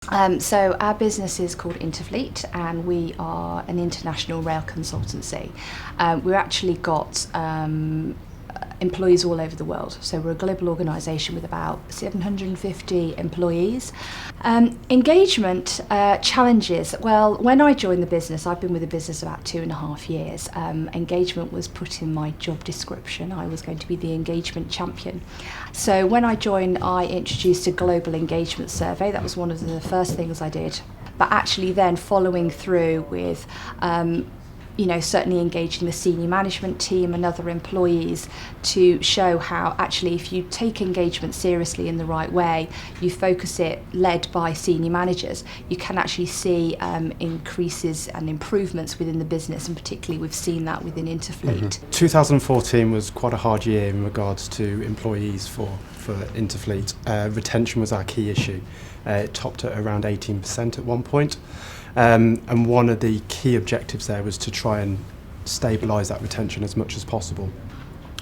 So our business is called Interfleet, and we are an international rail consultancy. We've actually got employees all over the world. So we're a global organisation with about 750 employees. Engagement challenges. Well, when I joined the business, I've been with the business about 2.5 years. Engagement was put in my job description. I was going to be the engagement champion. So when I joined, I introduced a global engagement survey. That was one of the first things I did. But actually then following through with certainly engaging the senior management team and other employees to show how actually if you take engagement seriously in the right way, you focus it led by senior managers, you can actually see increases and improvements within the business, and particularly we've seen that within Interfleet. 2014 was quite a hard year in regards to employees for Interfleet. Retention was our key issue. It topped at around 18% at one point. And one of the key objectives there was to try and stabilise that retention as much as possible.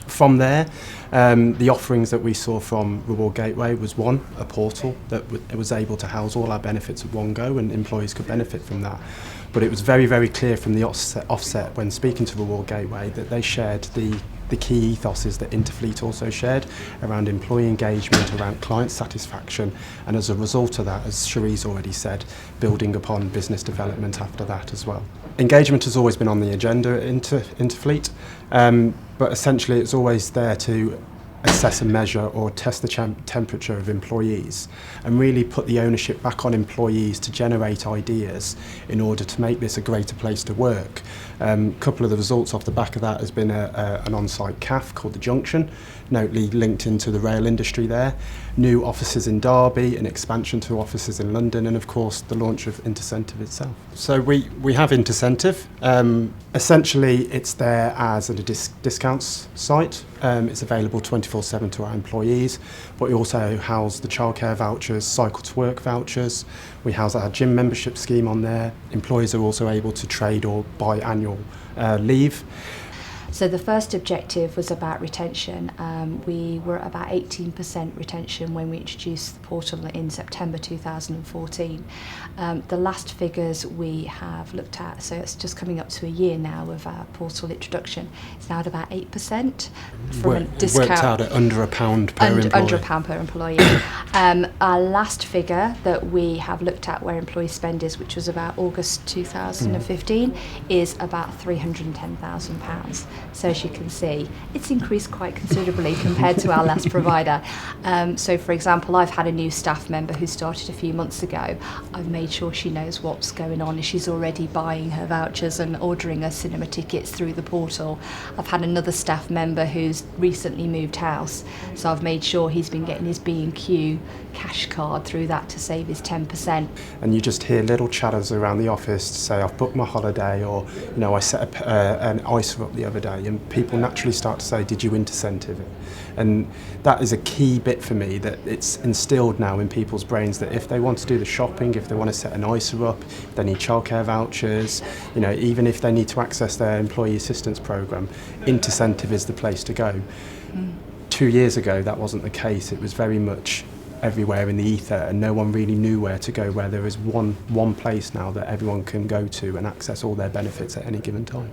From there, the offerings that we saw from Reward Gateway was a portal that was able to house all our benefits at one go, and employees could benefit from that. But it was very, very clear from the offset when speaking to Reward Gateway that they shared the key ethoses that Interfleet also shared around employee engagement, around client satisfaction, and as a result of that, as Cherie's already said, building upon business development after that as well. Engagement has always been on the agenda at Interfleet, but essentially it's always there to assess and measure or test the temperature of employees and really put the ownership back on employees to generate ideas in order to make this a greater place to work. A couple of the results off the back of that has been an on-site CAF called The Junction, notably linked into the rail industry there, new offices in Derby, an expansion to offices in London, and of course the launch of Intercentive itself. So we have Intercentive. Essentially it's there as a discounts site. It's available 24/7 to our employees, but we also house the childcare vouchers, cycle to work vouchers. We house our gym membership scheme on there. Employees are also able to trade or buy annual leave. So the first objective was about retention. We were at about 18% retention when we introduced the portal in September 2014. The last figures we have looked at, so it's just coming up to a year now of our portal introduction, it's now at about 8% from a discount. Worked out at under £1 per employee. Under £1 per employee. Our last figure that we have looked at where employee spend is, which was about August 2015, is about £310,000. So as you can see, it's increased quite considerably compared to our last provider. So for example, I've had a new staff member who started a few months ago. I've made sure she knows what's going on, and she's already buying her vouchers and ordering her cinema tickets through the portal. I've had another staff member who's recently moved house, so I've made sure he's been getting his B&Q cash card through that to save his 10%. And you just hear little chatters around the office to say, I've booked my holiday, or I set up an ISA up the other day, and people naturally start to say, did you Intercentive it? And that is a key bit for me, that it's instilled now in people's brains that if they want to do the shopping, if they want to set an ISA up, if they need childcare vouchers, even if they need to access their employee assistance programme, Intercentive is the place to go. 2 years ago that wasn't the case. It was very much everywhere in the ether, and no one really knew where to go, where there is one place now that everyone can go to and access all their benefits at any given time.